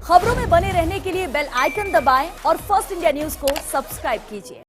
खबरों में बने रहने के लिए बेल आइकन दबाएं और फर्स्ट इंडिया न्यूज को सब्सक्राइब कीजिए।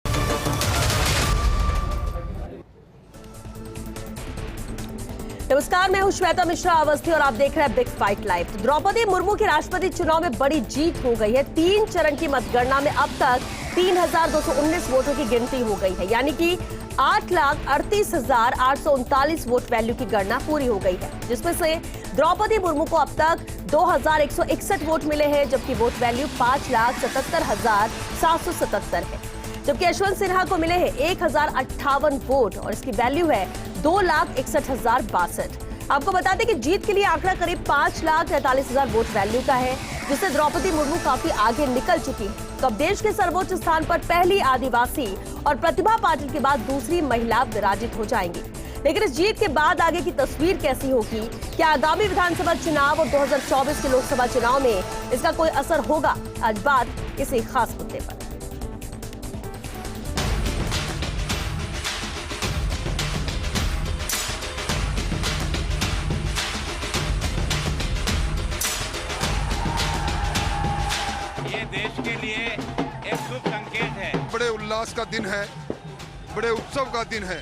नमस्कार, मैं हूं श्वेता मिश्रा अवस्थी और आप देख रहे हैं big fight live. Draupadi Murmu की राष्ट्रपति चुनाव में बड़ी जीत हो गई है। 3 चरण की मतगणना में अब तक 3,219 वोटों की गिनती हो गई है, यानी कि 8,38,839 वोट वैल्यू की गणना पूरी हो गई है, जिसमें से द्रौपदी मुर्मू को अब तक 2,161 वोट मिले हैं, जबकि वोट वैल्यू 5,77,777 है। जबकि यशवंत सिन्हा को मिले हैं 1,058 वोट और इसकी वैल्यू है 2,61,062। आपको बता दें कि जीत के लिए आंकड़ा करीब 5,43,000 वोट वैल्यू का है, जिससे द्रौपदी मुर्मू काफी आगे निकल चुकी है। तो अब देश के सर्वोच्च स्थान पर पहली आदिवासी और प्रतिभा पाटिल के बाद दूसरी महिला विराजित हो जाएंगी। लेकिन इस जीत के बाद आगे की तस्वीर कैसी होगी? क्या आगामी विधानसभा चुनाव और 2024 के लोकसभा चुनाव में इसका कोई असर होगा? आज बात इसी खास मुद्दे पर। देश के लिए एक शुभ संकेत है। बड़े उल्लास का दिन है, बड़े उत्सव का दिन है।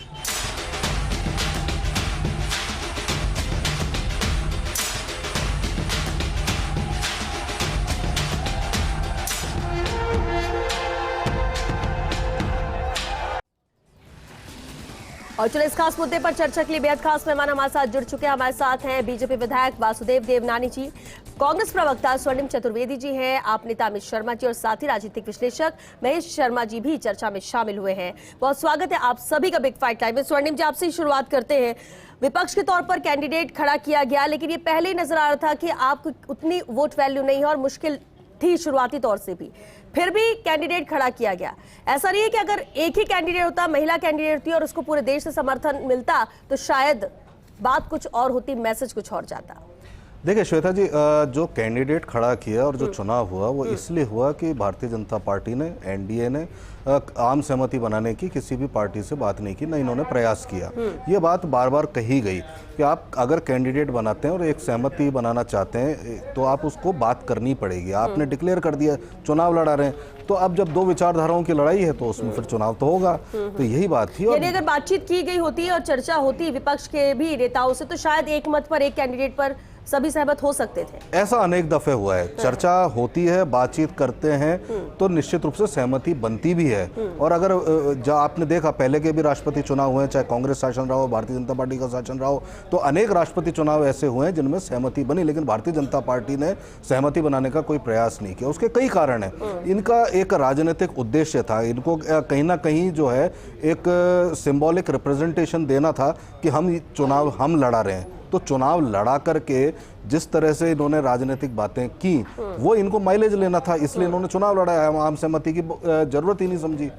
और चलो इस खास मुद्दे पर चर्चा के लिए बेहद खास मेहमान हमारे साथ जुड़ चुके हैं। हमारे साथ हैं बीजेपी विधायक वासुदेव देवनानी जी, कांग्रेस प्रवक्ता स्वर्णिम चतुर्वेदी जी हैं, आप नेता अमित शर्मा जी और साथ ही राजनीतिक विश्लेषक महेश शर्मा जी भी चर्चा में शामिल हुए हैं। बहुत स्वागत है आप सभी का बिग फाइट लाइव में। स्वर्णिम जी, आपसे ही शुरुआत करते हैं। विपक्ष के तौर पर कैंडिडेट खड़ा किया गया, लेकिन ये पहले ही नजर आ रहा था कि आपको उतनी वोट वैल्यू नहीं है और मुश्किल थी शुरुआती तौर से भी, फिर भी कैंडिडेट खड़ा किया गया। ऐसा नहीं है कि अगर एक ही कैंडिडेट होता, महिला कैंडिडेट होती और उसको पूरे देश से समर्थन मिलता तो शायद बात कुछ और होती, मैसेज कुछ और जाता। देखिए श्वेता जी, जो कैंडिडेट खड़ा किया और जो चुनाव हुआ वो इसलिए हुआ कि भारतीय जनता पार्टी ने, एनडीए ने आम सहमति बनाने की किसी भी पार्टी से बात नहीं की, ना इन्होंने प्रयास किया। ये बात बार बार कही गई कि आप अगर कैंडिडेट बनाते हैं और एक सहमति बनाना चाहते हैं तो आप उसको बात करनी पड़ेगी। आपने डिक्लेयर कर दिया चुनाव लड़ा रहे हैं, तो अब जब दो विचारधाराओं की लड़ाई है तो उसमें फिर चुनाव तो होगा। तो यही बात थी। यानी अगर बातचीत की गई होती और चर्चा होती विपक्ष के भी नेताओं से तो शायद एक मत पर, एक कैंडिडेट पर सभी सहमत हो सकते थे। ऐसा अनेक दफे हुआ है, चर्चा होती है, बातचीत करते हैं तो निश्चित रूप से सहमति बनती भी है। और अगर जो आपने देखा पहले के भी राष्ट्रपति चुनाव हुए, चाहे कांग्रेस शासन रहा हो, भारतीय जनता पार्टी का शासन रहा हो, तो अनेक राष्ट्रपति चुनाव ऐसे हुए हैं जिनमें सहमति बनी, लेकिन भारतीय जनता पार्टी ने सहमति बनाने का कोई प्रयास नहीं किया। उसके कई कारण हैं। इनका एक राजनीतिक उद्देश्य था, इनको कहीं ना कहीं जो है एक सिंबॉलिक रिप्रेजेंटेशन देना था कि हम चुनाव हम लड़ा रहे हैं। तो चुनाव लड़ा करके जिस तरह से इन्होंने राजनीतिक बातें की वो इनको माइलेज लेना था, इसलिए इन्होंने चुनाव लड़ाया। आम सहमति की जरूरत ही नहीं समझी,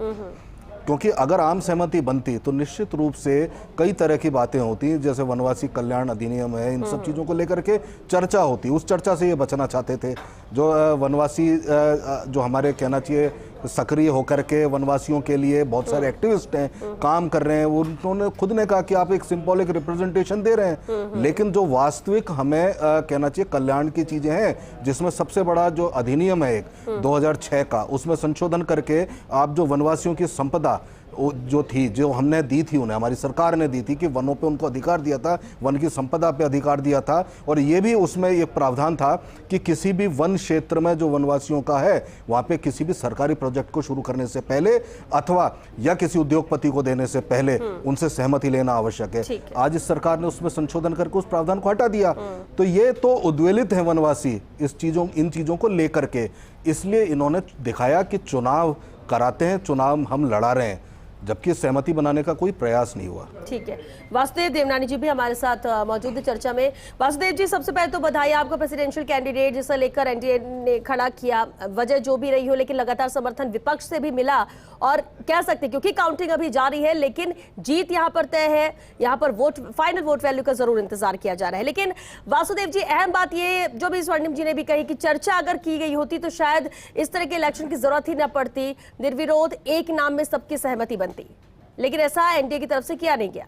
क्योंकि अगर आम सहमति बनती तो निश्चित रूप से कई तरह की बातें होती, जैसे वनवासी कल्याण अधिनियम है, इन सब चीज़ों को लेकर के चर्चा होती। उस चर्चा से ये बचना चाहते थे। जो वनवासी जो हमारे कहना चाहिए सक्रिय होकर के वनवासियों के लिए बहुत सारे एक्टिविस्ट हैं, काम कर रहे हैं, उन्होंने खुद ने कहा कि आप एक सिंबॉलिक रिप्रेजेंटेशन दे रहे हैं, लेकिन जो वास्तविक हमें कहना चाहिए कल्याण की चीज़ें हैं, जिसमें सबसे बड़ा जो अधिनियम है एक 2006 का, उसमें संशोधन करके आप जो वनवासियों की संपदा जो थी, जो हमने दी थी उन्हें, हमारी सरकार ने दी थी कि वनों पे उनको अधिकार दिया था, वन की संपदा पे अधिकार दिया था। और ये भी उसमें एक प्रावधान था कि किसी भी वन क्षेत्र में जो वनवासियों का है वहाँ पे किसी भी सरकारी प्रोजेक्ट को शुरू करने से पहले अथवा या किसी उद्योगपति को देने से पहले उनसे सहमति लेना आवश्यक है। आज इस सरकार ने उसमें संशोधन करके उस प्रावधान को हटा दिया। तो ये तो उद्वेलित है वनवासी इन चीज़ों को लेकर के, इसलिए इन्होंने दिखाया कि चुनाव कराते हैं, चुनाव हम लड़ा रहे हैं, जबकि सहमति बनाने का कोई प्रयास नहीं हुआ। ठीक है, वासुदेव देवनानी जी भी हमारे साथ मौजूद है चर्चा में। वासुदेव जी, सबसे पहले तो बधाई आपको, प्रेसिडेंशियल कैंडिडेट जिसे लेकर एनडीए ने खड़ा किया, वजह जो भी रही हो, लेकिन लगातार समर्थन विपक्ष से भी मिला और कह सकते क्योंकि काउंटिंग अभी जारी है, लेकिन जीत यहाँ पर तय है। यहाँ पर फाइनल वोट वैल्यू का जरूर इंतजार किया जा रहा है। लेकिन वासुदेव जी, अहम बात ये जो भी स्वर्णिम जी ने भी कही कि चर्चा अगर की गई होती तो शायद इस तरह के इलेक्शन की जरूरत ही न पड़ती, निर्विरोध एक नाम में सबकी सहमति बनती, लेकिन ऐसा एनडीए की तरफ से किया नहीं गया।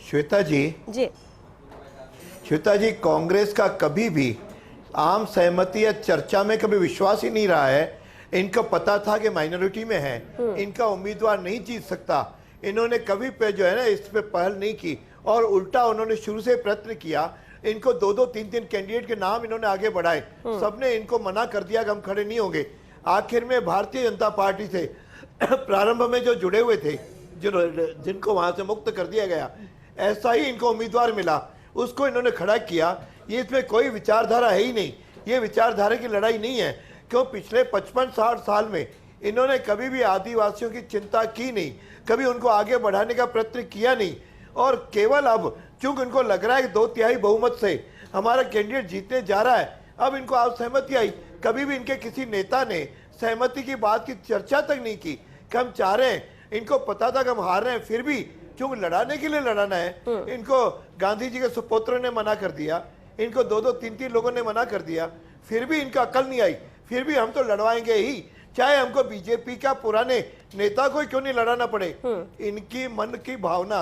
श्वेता जी, श्वेता जी, कांग्रेस का कभी भी आम सहमति या चर्चा में कभी विश्वास ही नहीं रहा है। इनको पता था कि माइनॉरिटी में है, इनका उम्मीदवार नहीं जीत सकता। इन्होंने कभी पे जो है ना इस पे पहल नहीं की, और उल्टा उन्होंने शुरू से प्रयत्न किया। इनको 2-2, 3-3 कैंडिडेट के नाम इन्होंने आगे बढ़ाए, सबने इनको मना कर दिया कि हम खड़े नहीं होंगे। आखिर में भारतीय जनता पार्टी से प्रारंभ में जो जुड़े हुए थे, जिनको वहां से मुक्त कर दिया गया, ऐसा ही इनको उम्मीदवार मिला, उसको इन्होंने खड़ा किया। ये इसमें कोई विचारधारा है ही नहीं, ये विचारधारा की लड़ाई नहीं है। क्यों पिछले 55-60 साल में इन्होंने कभी भी आदिवासियों की चिंता की नहीं, कभी उनको आगे बढ़ाने का प्रयत्न किया नहीं। और केवल अब चूंकि उनको लग रहा है कि 2/3 बहुमत से हमारा कैंडिडेट जीतने जा रहा है, अब इनको आप सहमति आई। कभी भी इनके किसी नेता ने सहमति की बात की चर्चा तक नहीं की कि हम चाह रहे हैं। इनको पता था कि हम हार रहे हैं, फिर भी क्योंकि लड़ाने के लिए लड़ाना है, इनको गांधी जी के सुपुत्र ने मना कर दिया, इनको 2-2, 3-3 लोगों ने मना कर दिया, फिर भी इनका अकल नहीं आई। फिर भी हम तो लड़वाएंगे ही, चाहे हमको बीजेपी का पुराने नेता को क्यों नहीं लड़ाना पड़े। इनकी मन की भावना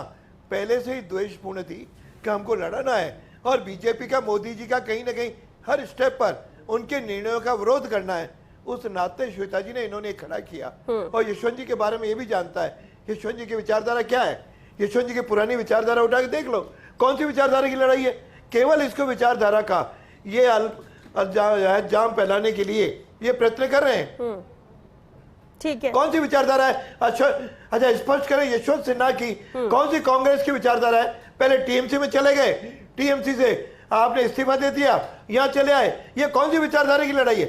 पहले से ही द्वेषपूर्ण थी कि हमको लड़ाना है, और बीजेपी का, मोदी जी का कहीं ना कहीं हर स्टेप पर उनके निर्णयों का विरोध करना है। उस नाते श्वेता जी ने इन्होंने खड़ा किया। और यशवंत जी के बारे में ये भी जानता है, यशवंत जी की विचारधारा क्या है। यशवंत जी की पुरानी विचारधारा उठा के देख लो, कौन सी विचारधारा की लड़ाई है। केवल इसको विचारधारा का ये जाम फैलाने के लिए ये प्रयत्न कर रहे हैं। ठीक है, कौन सी विचारधारा है? अच्छा स्पष्ट करें, यशवंत सिन्हा की कौन सी कांग्रेस की विचारधारा है? पहले टीएमसी में चले गए, टीएमसी से आपने इस्तीफा दे दिया, यहाँ चले आए। ये कौन सी विचारधारा की लड़ाई है?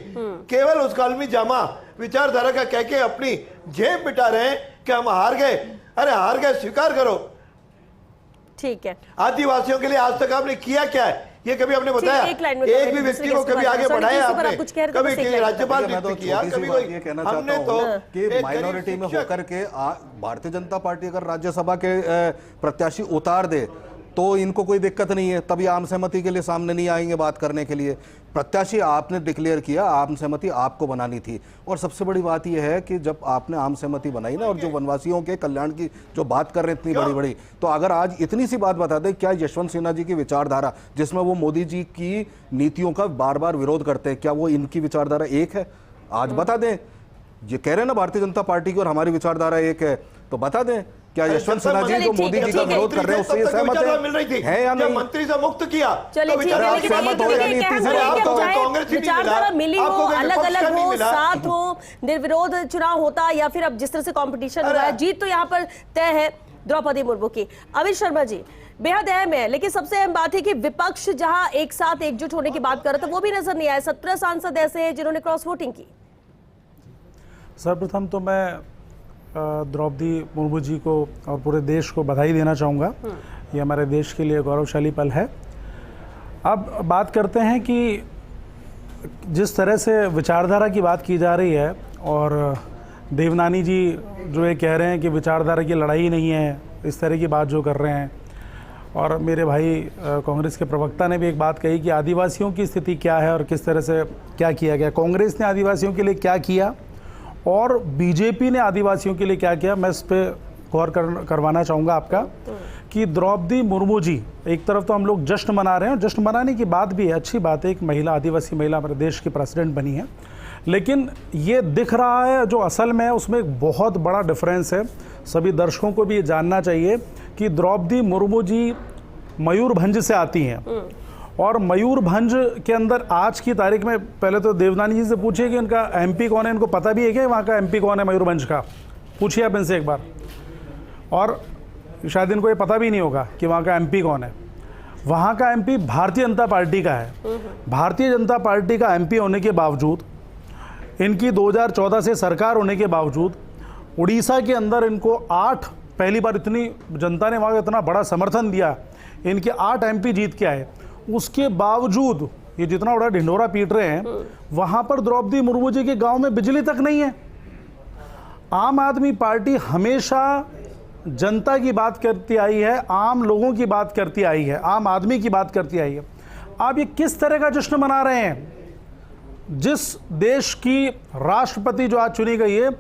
केवल उस कालमी जामा विचारधारा का कह के अपनी जेब पिटा रहे हैं कि हम हार गए। अरे हार गए, स्वीकार करो। ठीक है, आदिवासियों के लिए आज तक आपने किया क्या है? ये कभी आपने बताया? एक भी व्यक्ति को कभी आगे बढ़ाया आपने? कभी राज्यपाल नियुक्त किया? कभी कोई? हमने तो कि माइनॉरिटी में होकर के भारतीय जनता पार्टी अगर राज्यसभा के प्रत्याशी उतार दे तो इनको कोई दिक्कत नहीं है, तभी आम सहमति के लिए सामने नहीं आएंगे बात करने के लिए। प्रत्याशी आपने डिक्लेयर किया, आम सहमति आपको बनानी थी। और सबसे बड़ी बात यह है कि जब आपने आम सहमति बनाई ना, और जो वनवासियों के कल्याण की जो बात कर रहे हैं इतनी बड़ी बड़ी, तो अगर आज इतनी सी बात बता दें, क्या यशवंत सिन्हा जी की विचारधारा जिसमें वो मोदी जी की नीतियों का बार बार विरोध करते हैं, क्या वो इनकी विचारधारा एक है? आज बता दें। ये कह रहे हैं ना भारतीय जनता पार्टी की और हमारी विचारधारा एक है, तो बता दें क्या यशवंत सिन्हा जी जो मोदी जी का विरोध कर रहे हैं उससे ये सहमत है या नहीं? मंत्री से मुक्त किया, चलिए ठीक है, लेकिन सहमत हो या नहीं? विचारधारा मिली हो, अलग अलग हो, साथ हो, निर्विरोध चुनाव होता, या फिर अब जिस तरह से कंपटीशन हो रहा है, जीत तो यहाँ पर तय है द्रौपदी मुर्मू की। अमित शर्मा जी, बेहद अहम है, लेकिन सबसे अहम बात है कि विपक्ष जहां एक साथ एकजुट होने की बात कर रहा था वो भी नजर नहीं आया। 17 सांसद ऐसे हैं जिन्होंने क्रॉस वोटिंग की। सर्वप्रथम तो मैं द्रौपदी मुर्मू जी को और पूरे देश को बधाई देना चाहूँगा। ये हमारे देश के लिए गौरवशाली पल है। अब बात करते हैं कि जिस तरह से विचारधारा की बात की जा रही है, और देवनानी जी जो ये कह रहे हैं कि विचारधारा की लड़ाई नहीं है, इस तरह की बात जो कर रहे हैं, और मेरे भाई कांग्रेस के प्रवक्ता ने भी एक बात कही कि आदिवासियों की स्थिति क्या है और किस तरह से क्या किया गया, कांग्रेस ने आदिवासियों के लिए क्या किया और बीजेपी ने आदिवासियों के लिए क्या किया। मैं इस पर गौर करवाना चाहूँगा आपका कि द्रौपदी मुर्मू जी, एक तरफ तो हम लोग जश्न मना रहे हैं, और जश्न मनाने की बात भी है, अच्छी बात है, एक महिला, आदिवासी महिला हमारे देश की प्रेसिडेंट बनी है, लेकिन ये दिख रहा है जो असल में है उसमें एक बहुत बड़ा डिफरेंस है। सभी दर्शकों को भी ये जानना चाहिए कि द्रौपदी मुर्मू जी मयूरभंज से आती हैं, और मयूरभंज के अंदर आज की तारीख में, पहले तो देवनानी जी से पूछिए कि इनका एमपी कौन है, इनको पता भी है कि वहाँ का एमपी कौन है मयूरभंज का, पूछिए आप इनसे एक बार। और शायद इनको ये पता भी नहीं होगा कि वहाँ का एमपी कौन है। वहाँ का एमपी भारतीय जनता पार्टी का है। भारतीय जनता पार्टी का एमपी होने के बावजूद, इनकी 2014 से सरकार होने के बावजूद, उड़ीसा के अंदर इनको 8, पहली बार इतनी जनता ने वहाँ इतना बड़ा समर्थन दिया, इनके 8 एमपी जीत के आए। उसके बावजूद ये जितना बड़ा ढिंढोरा पीट रहे हैं, वहाँ पर द्रौपदी मुर्मू जी के गांव में बिजली तक नहीं है। आम आदमी पार्टी हमेशा जनता की बात करती आई है, आम लोगों की बात करती आई है, आम आदमी की बात करती आई है। आप ये किस तरह का जश्न मना रहे हैं? जिस देश की राष्ट्रपति जो आज चुनी गई है,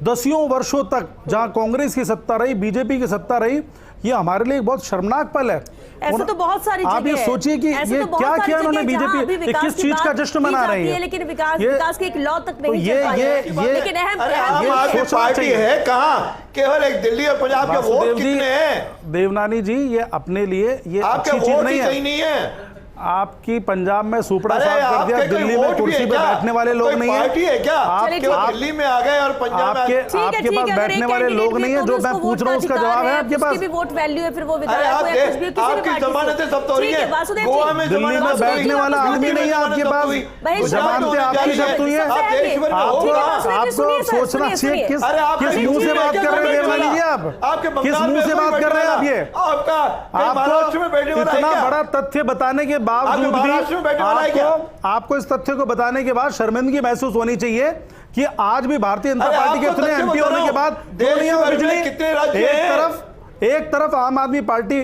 10 वर्षों तक जहां कांग्रेस की सत्ता रही, बीजेपी की सत्ता रही, ये हमारे लिए एक बहुत शर्मनाक पल है। ऐसे तो बहुत सारी आप ये जगह है। सोचिए कि ऐसे ये तो बहुत क्या सारी किया जगह उन्होंने है जहाँ अभी बीजेपी, विकास किस की चीज का बात जश्न की मना जाती रही है, है? लेकिन ये- विकास की एक लॉ तक नहीं ये- चल पाई है। ये- लेकिन अहम अरे अहम आम ये आदमी सोचना पार्टी चाहिए। है कहाँ? केवल एक दिल्ली और पंजाब के वोट वासुदेव जी, कितने हैं? देवनानी जी, ये अपने लिए ये आपके अच्छी चीज वोट नहीं ही है। कहीं नहीं है। आपकी पंजाब में सुपड़ा अरे साफ कर दिया, आपके कोई दिल्ली में वोट भी कुर्सी है पे क्या? बैठने वाले लोग कोई नहीं है। पार्टी है क्या? चलिए, केवल ठीक है। दिल्ली में आ गए और पंजाब में आ आपके गए। आपके पास बैठने वाले लोग नहीं है। जो मैं पूछ रहा हूँ उसका जवाब है आपके पास। भी वोट वैल्यू है, फिर वो अरे विधायक आप हो या कुछ भी, किसी भी आपकी पार्टी से। जमानतें सब तो हो रही ठीक है, है। वासुदेव गोवा जी। में दिल्ली में जमानत बैठने वाला आदमी नहीं है आपके पास। भाई, जमानतें आपकी जब्त हुई है। आप देश भर में आपको होगा। आपको सोचना चाहिए किस अरे आप किस मुंह से बात कर रहे हैं देवनानी जी? आप आपके किस मुंह से बात कर रहे हैं आप? ये आपका महाराष्ट्र में बैठने वाला है इतना क्या? बड़ा तथ्य बताने के बावजूद भी महाराष्ट्र में बैठने वाला है क्या? आपको इस तथ्य को बताने के बाद शर्मिंदगी महसूस होनी चाहिए कि आज भी भारतीय जनता अरे पार्टी के आपको इतने तथ्य एमपी बता होने रहा के हूं। बाद देश दुनिया भर में में बिजली कितने राज्य हैं? एक तरफ आम आदमी पार्टी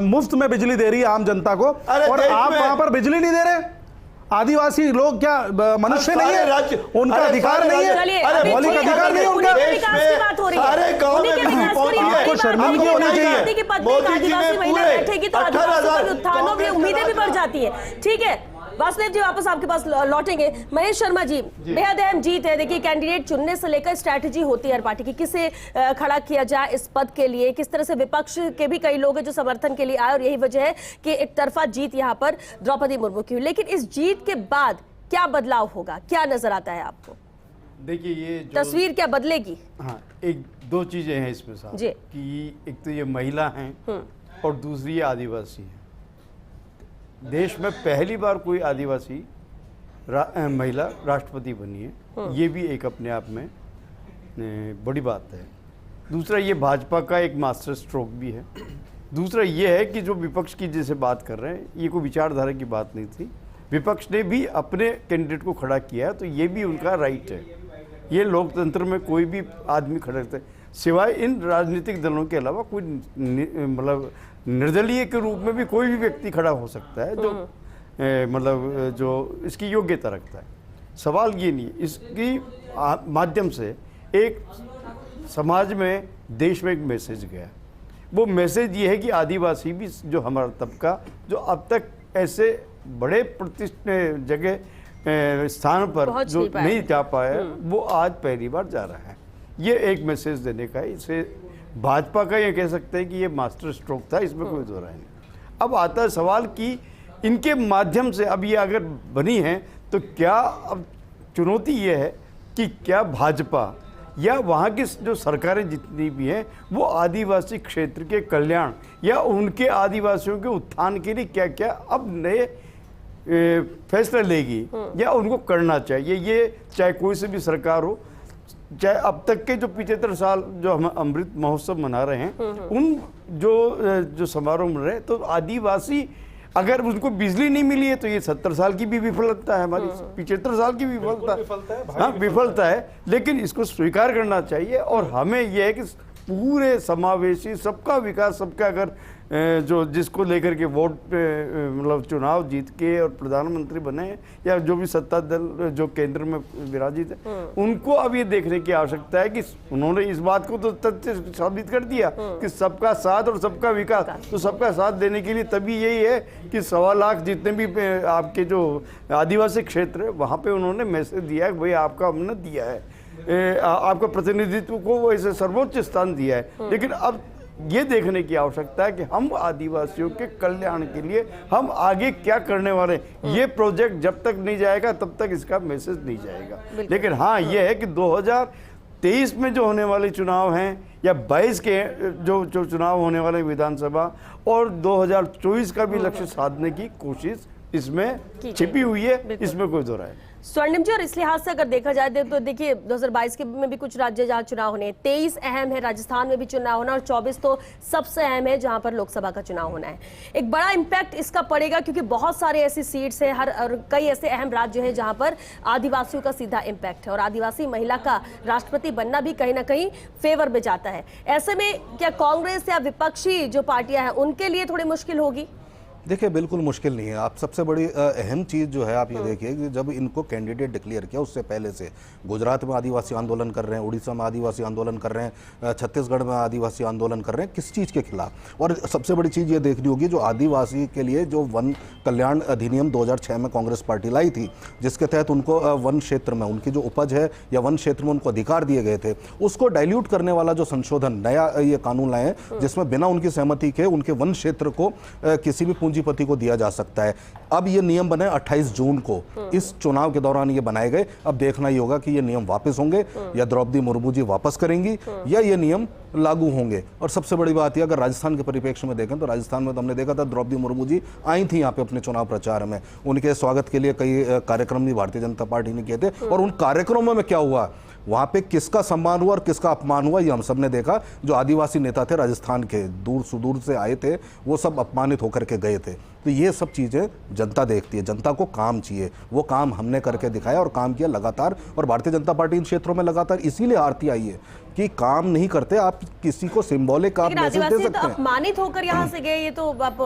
मुफ्त में बिजली दे रही है आम जनता को, अरे और देश आप में- वहां पर बिजली नहीं दे रहे। आदिवासी लोग क्या मनुष्य नहीं है? उनका अधिकार नहीं है? चलिए, अरे अभी मौलिक ठीक है, अधिकार नहीं है उनका? उन्हीं के विकास की बात हो रही है। सारे गांव उन्हीं में के बिजली विकास पहुंची की है। बात हो रही है। शर्मिंदगी होनी आपको चाहिए। आजादी के पद पे एक मोदी जी ने आदिवासी महिला पूरे बैठेगी तो 18,000 आदिवासी के उत्थानों की कांग्रेस उम्मीदें भी का बढ़ जाती है। ठीक है, वासुदेव जी वापस आपके पास लौटेंगे। महेश शर्मा जी, बेहद अहम जीत है। देखिए, कैंडिडेट चुनने से लेकर स्ट्रैटेजी होती है हर पार्टी की, किसे खड़ा किया जाए इस पद के लिए, किस तरह से विपक्ष के भी कई लोग हैं जो समर्थन के लिए आए, और यही वजह है कि एक तरफा जीत यहाँ पर द्रौपदी मुर्मू की हुई। लेकिन इस जीत के बाद क्या बदलाव होगा, क्या नजर आता है आपको? देखिए, ये जो तस्वीर क्या बदलेगी? हाँ, एक दो चीजें हैं इसमें साथ जी। कि एक तो ये महिला हैं और दूसरी ये आदिवासी हैं। देश में पहली बार कोई आदिवासी महिला राष्ट्रपति बनी है, ये भी एक अपने आप में बड़ी बात है। दूसरा, ये भाजपा का एक मास्टर स्ट्रोक भी है। दूसरा ये है कि जो विपक्ष की जैसे बात कर रहे हैं, ये कोई विचारधारा की बात नहीं थी। विपक्ष ने भी अपने कैंडिडेट को खड़ा किया है, तो ये भी उनका राइट है। ये लोकतंत्र में कोई भी आदमी खड़े रहते, सिवाय इन राजनीतिक दलों के अलावा कोई मतलब निर्दलीय के रूप में भी कोई भी व्यक्ति खड़ा हो सकता है जो मतलब जो इसकी योग्यता रखता है। सवाल ये नहीं है, इसकी माध्यम से एक समाज में, देश में एक मैसेज गया। वो मैसेज ये है कि आदिवासी भी, जो हमारा तबका, जो अब तक ऐसे बड़े प्रतिष्ठित जगह स्थान पर जो नहीं जा पाया, वो आज पहली बार जा रहा है। ये एक मैसेज देने का है। इसे भाजपा का ये कह सकते हैं कि ये मास्टर स्ट्रोक था, इसमें कोई दो राय नहीं। अब आता है सवाल कि इनके माध्यम से अब ये अगर बनी है तो क्या, अब चुनौती ये है कि क्या भाजपा या वहाँ की जो सरकारें जितनी भी हैं वो आदिवासी क्षेत्र के कल्याण या उनके आदिवासियों के उत्थान के लिए क्या क्या अब नए फैसला लेगी या उनको करना चाहिए। ये चाहे कोई से भी सरकार हो, चाहे अब तक के जो 75 साल जो हम अमृत महोत्सव मना रहे हैं, उन जो समारोह में रहे, तो आदिवासी अगर उनको बिजली नहीं मिली है तो ये 70 साल की भी विफलता है, हमारी 75 साल की विफलता है। हाँ, विफलता है, लेकिन इसको स्वीकार करना चाहिए। और हमें यह है कि पूरे समावेशी, सबका विकास, सबका अगर जो जिसको लेकर के वोट मतलब चुनाव जीत के और प्रधानमंत्री बने या जो भी सत्ता दल जो केंद्र में विराजित है, उनको अब ये देखने की आवश्यकता है कि उन्होंने इस बात को तो तथ्य साबित कर दिया कि सबका साथ और सबका विकास। तो सबका साथ देने के लिए तभी यही है कि 1.25 लाख जितने भी आपके जो आदिवासी क्षेत्र है वहाँ पे उन्होंने मैसेज दिया है, भाई आपका हमने दिया है, आपका प्रतिनिधित्व को ऐसे सर्वोच्च स्थान दिया है। लेकिन अब ये देखने की आवश्यकता है कि हम आदिवासियों के कल्याण के लिए हम आगे क्या करने वाले हैं। ये प्रोजेक्ट जब तक नहीं जाएगा तब तक इसका मैसेज नहीं जाएगा। लेकिन हाँ, ये है कि 2023 में जो होने वाले चुनाव हैं या 22 के जो चुनाव होने वाले विधानसभा और 2024 का भी लक्ष्य साधने की कोशिश इसमें छिपी हुई है, इसमें कोई दो राय नहीं। स्वर्णिम जी, और इस लिहाज से अगर देखा जाए तो देखिए 2022 के में भी कुछ राज्य जहाँ चुनाव होने हैं, 23 अहम है, राजस्थान में भी चुनाव होना, और 24 तो सबसे अहम है जहां पर लोकसभा का चुनाव होना है। एक बड़ा इम्पैक्ट इसका पड़ेगा क्योंकि बहुत सारे ऐसी सीट्स हैं, और कई ऐसे अहम राज्य हैं जहां पर आदिवासियों का सीधा इम्पैक्ट है, और आदिवासी महिला का राष्ट्रपति बनना भी कहीं ना कहीं फेवर में जाता है। ऐसे में क्या कांग्रेस या विपक्षी जो पार्टियां हैं उनके लिए थोड़ी मुश्किल होगी? देखिए बिल्कुल मुश्किल नहीं है। आप सबसे बड़ी अहम चीज़ जो है आप ये देखिए कि जब इनको कैंडिडेट डिक्लेयर किया उससे पहले से गुजरात में आदिवासी आंदोलन कर रहे हैं, उड़ीसा में आदिवासी आंदोलन कर रहे हैं, छत्तीसगढ़ में आदिवासी आंदोलन कर रहे हैं, किस चीज़ के खिलाफ। और सबसे बड़ी चीज़ ये देखनी होगी जो आदिवासी के लिए जो वन कल्याण अधिनियम 2006 में कांग्रेस पार्टी लाई थी, जिसके तहत उनको वन क्षेत्र में उनकी जो उपज है या वन क्षेत्र में उनको अधिकार दिए गए थे, उसको डाइल्यूट करने वाला जो संशोधन नया ये कानून लाए हैं जिसमें बिना उनकी सहमति के उनके वन क्षेत्र को किसी भी पूंजीपति को दिया जा सकता है। अब ये नियम बने 28 जून को, इस चुनाव के दौरान ये बनाए गए। अब देखना ही होगा कि ये नियम वापस होंगे या द्रौपदी मुर्मू जी वापस करेंगी या ये नियम लागू होंगे। और सबसे बड़ी बात यह, अगर राजस्थान के परिप्रेक्ष्य में देखें तो राजस्थान में तो हमने देखा था द्रौपदी मुर्मू जी आई थी यहाँ पे अपने चुनाव प्रचार में, उनके स्वागत के लिए कई कार्यक्रम भी भारतीय जनता पार्टी ने किए थे। और उन कार्यक्रमों में क्या हुआ, वहाँ पे किसका सम्मान हुआ और किसका अपमान हुआ ये हम सब ने देखा। जो आदिवासी नेता थे राजस्थान के, दूर सुदूर से आए थे, वो सब अपमानित होकर के गए थे। तो ये सब चीज़ें जनता देखती है, जनता को काम चाहिए, वो काम हमने करके दिखाया और काम किया लगातार। और भारतीय जनता पार्टी इन क्षेत्रों में लगातार इसीलिए हारती आई है कि काम नहीं करते। आप किसी को सिंबॉलिक आप मैसेज दे सकते हैं। अपमानित होकर यहाँ से गए, ये तो आप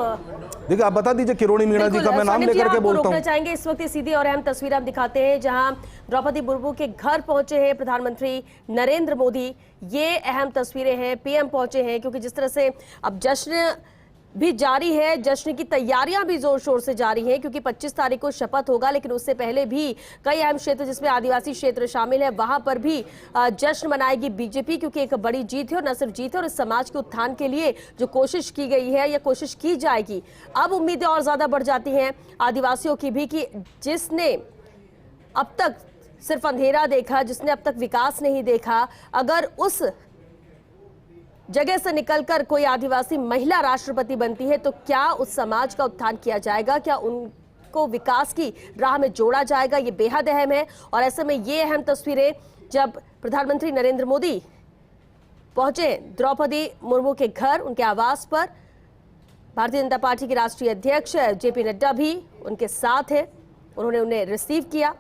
देखिए, आप बता दीजिए किरोड़ी मीणा जी का मैं नाम लेकर के बोलता हूँ। चाहेंगे इस वक्त सीधी और अहम तस्वीर हम दिखाते हैं जहां द्रौपदी मुर्मू के घर पहुंचे हैं प्रधानमंत्री नरेंद्र मोदी। ये अहम तस्वीरें हैं, पीएम पहुंचे हैं, क्योंकि जिस तरह से अब जश्न भी जारी है, जश्न की तैयारियां भी जोर शोर से जारी हैं, क्योंकि 25 तारीख को शपथ होगा, लेकिन उससे पहले भी कई अहम क्षेत्र जिसमें आदिवासी क्षेत्र शामिल है वहां पर भी जश्न मनाएगी बीजेपी, क्योंकि एक बड़ी जीत है। और न सिर्फ जीत है, और इस समाज के उत्थान के लिए जो कोशिश की गई है या कोशिश की जाएगी, अब उम्मीदें और ज्यादा बढ़ जाती हैं आदिवासियों की भी कि जिसने अब तक सिर्फ अंधेरा देखा, जिसने अब तक विकास नहीं देखा, अगर उस जगह से निकलकर कोई आदिवासी महिला राष्ट्रपति बनती है तो क्या उस समाज का उत्थान किया जाएगा, क्या उनको विकास की राह में जोड़ा जाएगा, ये बेहद अहम है। और ऐसे में ये अहम तस्वीरें जब प्रधानमंत्री नरेंद्र मोदी पहुंचे द्रौपदी मुर्मू के घर, उनके आवास पर, भारतीय जनता पार्टी के राष्ट्रीय अध्यक्ष जेपी नड्डा भी उनके साथ हैं, उन्होंने उन्हें रिसीव किया।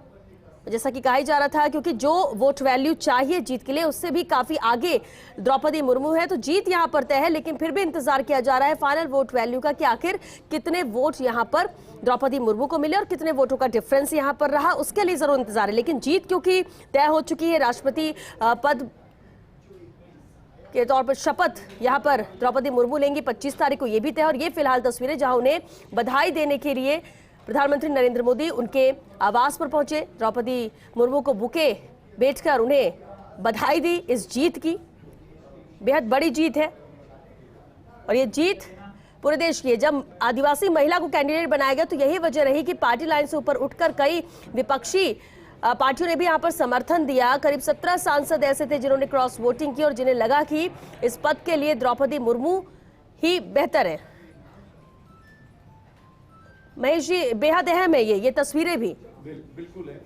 जैसा कि कहा जा रहा था, क्योंकि जो वोट वैल्यू चाहिए जीत के लिए उससे भी काफी आगे द्रौपदी मुर्मू है, तो जीत यहां पर तय है, लेकिन फिर भी इंतजार किया जा रहा है फाइनल वोट वैल्यू का कि आखिर कितने वोट यहां पर द्रौपदी मुर्मू को मिले और कितने वोटों का डिफरेंस यहां पर रहा, उसके लिए जरूर इंतजार है। लेकिन जीत क्योंकि तय हो चुकी है, राष्ट्रपति पद के तौर पर शपथ यहां पर द्रौपदी मुर्मू लेंगी 25 तारीख को, ये भी तय। और ये फिलहाल तस्वीरें जहां उन्हें बधाई देने के लिए प्रधानमंत्री नरेंद्र मोदी उनके आवास पर पहुंचे, द्रौपदी मुर्मू को बुके बेचकर उन्हें बधाई दी इस जीत की। बेहद बड़ी जीत है और ये जीत पूरे देश की है। जब आदिवासी महिला को कैंडिडेट बनाया गया तो यही वजह रही कि पार्टी लाइन से ऊपर उठकर कई विपक्षी पार्टियों ने भी यहां पर समर्थन दिया। करीब 17 सांसद ऐसे थे जिन्होंने क्रॉस वोटिंग की और जिन्हें लगा कि इस पद के लिए द्रौपदी मुर्मू ही बेहतर है। महेश जी, बेहद अहम है ये तस्वीरें भी, बिल्कुल है,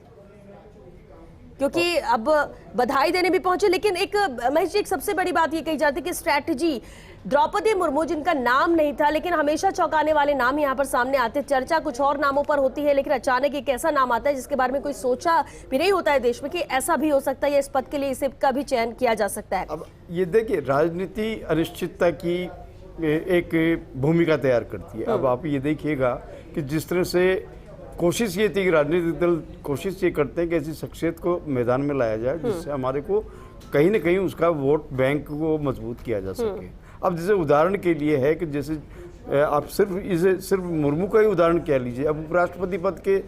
क्योंकि अब बधाई देने भी पहुंचे। लेकिन एक महेश जी, एक सबसे बड़ी बात ये कही जाती है कि स्ट्रैटेजी, द्रौपदी मुर्मू जिनका नाम नहीं था लेकिन हमेशा चौंकाने वाले नाम यहाँ पर सामने आते, चर्चा कुछ और नामों पर होती है, लेकिन अचानक एक ऐसा नाम आता है जिसके बारे में कोई सोचा भी नहीं होता है देश में कि ऐसा भी हो सकता है या इस पद के लिए इसे का भी चयन किया जा सकता है। अब ये देखिए, राजनीति अनिश्चितता की एक भूमिका तैयार करती है। अब आप ये देखिएगा कि जिस तरह से कोशिश ये थी कि राजनीतिक दल कोशिश ये करते हैं कि ऐसी शख्सियत को मैदान में लाया जाए जिससे हमारे को कहीं ना कहीं उसका वोट बैंक को मजबूत किया जा सके। अब जैसे उदाहरण के लिए है कि जैसे आप सिर्फ मुर्मू का ही उदाहरण क्या लीजिए। अब उपराष्ट्रपति पद के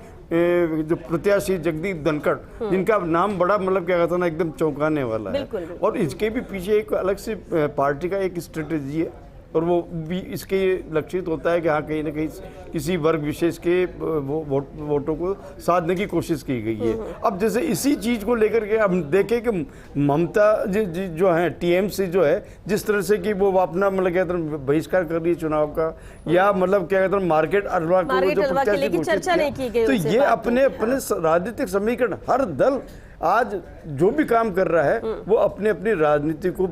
जो प्रत्याशी जगदीप धनखड़, जिनका नाम बड़ा मतलब क्या कहता है ना, एकदम चौंकाने वाला है। और इसके भी पीछे एक अलग से पार्टी का एक स्ट्रेटेजी है और वो भी इसके लक्षित होता है कि हाँ कहीं ना कहीं किसी वर्ग विशेष के वोटों को साधने की कोशिश की गई है। अब जैसे इसी चीज़ को लेकर के हम देखें कि ममता जी जो है टीएमसी जो है, जिस तरह से कि वो अपना मतलब क्या कहते हैं बहिष्कार कर रही है चुनाव का, या मतलब क्या कहते हैं मार्केट अल्वा को जो प्रत्याशी घोषित किया, तो ये अपने अपने राजनीतिक समीकरण, हर दल आज जो भी काम कर रहा है वो अपने अपनी राजनीति को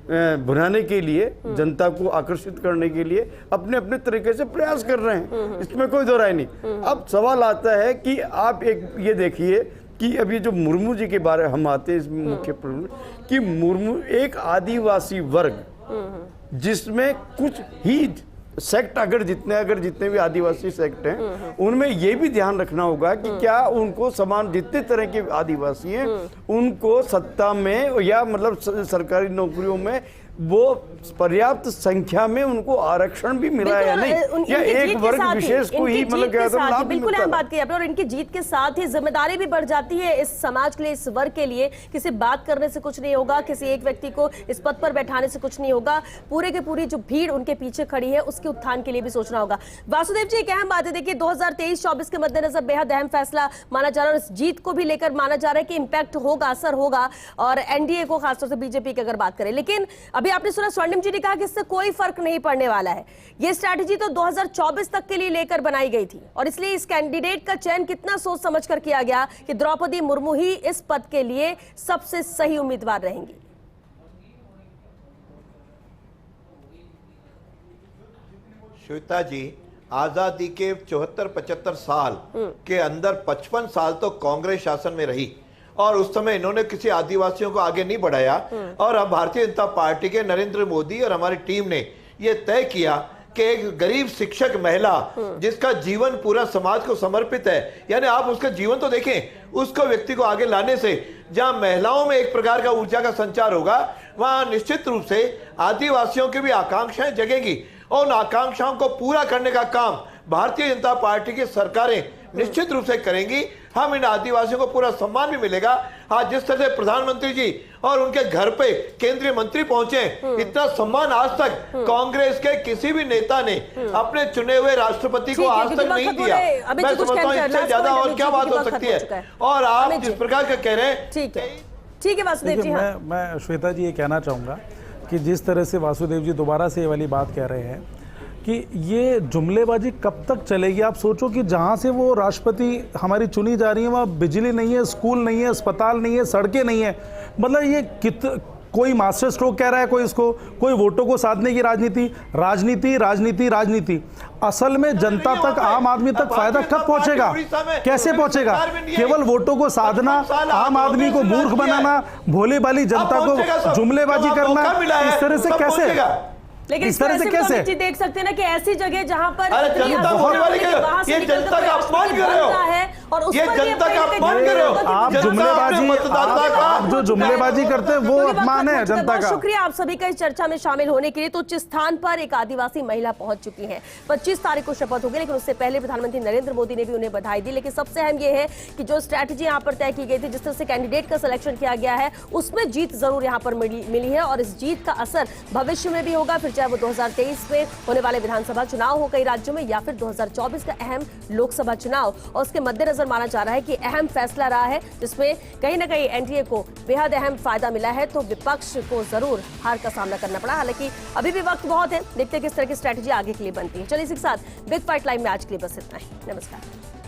बनाने के लिए, जनता को आकर्षित करने के लिए अपने अपने तरीके से प्रयास कर रहे हैं, इसमें कोई दो राय नहीं। अब सवाल आता है कि आप एक ये देखिए कि अभी जो मुर्मू जी के बारे हम आते हैं इस मुख्य प्रश्न कि मुर्मू एक आदिवासी वर्ग जिसमें कुछ ही सेक्ट अगर जितने भी आदिवासी सेक्ट हैं उनमें ये भी ध्यान रखना होगा कि क्या उनको समान जितने तरह के आदिवासी हैं उनको सत्ता में या मतलब सरकारी नौकरियों में वो पर्याप्त संख्या में उनको आरक्षण भी मिला है नहीं, या एक वर्ग विशेष को ही मतलब क्या लाभ बिल्कुल अहम बात की आपने। और इनकी जीत के साथ ही जिम्मेदारी भी बढ़ जाती है इस समाज के लिए, इस वर्ग के लिए। किसी बात करने से कुछ नहीं होगा, किसी एक व्यक्ति को इस पद पर बैठाने से कुछ नहीं होगा, पूरे के पूरी जो भीड़ उनके पीछे खड़ी है उसके उत्थान के लिए भी सोचना होगा। वासुदेव जी, एक अहम बात है, देखिए 2023-24 के मद्देनजर बेहद अहम फैसला माना जा रहा है और इस जीत को भी लेकर माना जा रहा है कि इंपैक्ट होगा, असर होगा, और एनडीए को खासतौर से बीजेपी की अगर बात करें। लेकिन अभी आपने सुना स्वर्णिम जी ने कहा कि इससे कोई फर्क नहीं पड़ने वाला है। ये स्ट्रैटेजी तो 2024 तक के लिए लेकर बनाई गई थी और इसलिए इस कैंडिडेट का चयन कितना सोच समझकर किया गया कि द्रौपदी मुर्मू ही इस पद के लिए सबसे सही उम्मीदवार रहेंगी। श्वेता जी, आजादी के 74-75 साल के अंदर 55 साल तो कांग्रेस शासन में रही और उस समय इन्होंने किसी आदिवासियों को आगे नहीं बढ़ाया। और अब भारतीय जनता पार्टी के नरेंद्र मोदी और हमारी टीम ने यह तय किया कि एक गरीब शिक्षक महिला जिसका जीवन पूरा समाज को समर्पित है, यानी आप उसका जीवन तो देखें, उसको व्यक्ति को आगे लाने से जहां महिलाओं में एक प्रकार का ऊर्जा का संचार होगा, वहां निश्चित रूप से आदिवासियों की भी आकांक्षाएं जगेगी और उन आकांक्षाओं को पूरा करने का काम भारतीय जनता पार्टी की सरकारें निश्चित रूप से करेंगी। हम इन आदिवासियों को पूरा सम्मान भी मिलेगा। आज जिस तरह से प्रधानमंत्री जी और उनके घर पे केंद्रीय मंत्री पहुंचे, इतना सम्मान आज तक कांग्रेस के किसी भी नेता ने अपने चुने हुए राष्ट्रपति को आज तक नहीं दिया। मैं समझता हूँ इससे ज्यादा और क्या बात हो सकती है। और आप जिस प्रकार का कह रहे हैं, ठीक है वासुदेव जी। मैं श्वेता जी ये कहना चाहूँगा कि जिस तरह से वासुदेव जी दोबारा से ये वाली बात कह रहे हैं कि ये जुमलेबाजी कब तक चलेगी। आप सोचो कि जहाँ से वो राष्ट्रपति हमारी चुनी जा रही है वहाँ बिजली नहीं है, स्कूल नहीं है, अस्पताल नहीं है, सड़कें नहीं है। मतलब ये कोई मास्टर स्ट्रोक कह रहा है कोई इसको, कोई वोटों को साधने की राजनीति राजनीति राजनीति राजनीति। असल में जनता तक, आम आदमी तक फायदा कब पहुंचेगा, कैसे पहुंचेगा? केवल वोटों को साधना, आम आदमी को मूर्ख बनाना, भोली भाली जनता को जुमलेबाजी करना, इस तरह से कैसे? लेकिन इस तरह से कैसे देख सकते हैं ना कि ऐसी जगह जहां पर ये जनता का अपमान कर रहे हो, और ये जनता का अपमान कर रहे हो। आप जो जुमलेबाजी करते हैं वो अपमान है जनता का। शुक्रिया आप सभी का इस चर्चा में शामिल होने के लिए। तो उच्च स्थान पर एक आदिवासी महिला पहुंच चुकी है, 25 तारीख को शपथ होगी, लेकिन उससे पहले प्रधानमंत्री नरेंद्र मोदी ने भी उन्हें बधाई दी। लेकिन सबसे अहम यह है कि जो स्ट्रैटेजी यहाँ पर तय की गई थी, जिस तरह से कैंडिडेट का सिलेक्शन किया गया है, उसमें जीत जरूर यहाँ पर मिली है और इस जीत का असर भविष्य में भी होगा, फिर चाहे वो 2023 में होने वाले विधानसभा चुनाव हो कई राज्यों में या फिर 2024 का अहम लोकसभा चुनाव। और उसके मद्देनजर माना जा रहा है कि अहम फैसला रहा है जिसमें कहीं ना कहीं एनडीए को बेहद अहम फायदा मिला है। तो विपक्ष को जरूर हार का सामना करना पड़ा, हालांकि अभी भी वक्त बहुत है, देखते हैं किस तरह की स्ट्रैटेजी आगे के लिए बनती है। चलिए इसी के साथ बिग फाइट लाइव में आज के लिए बस इतना ही। नमस्कार।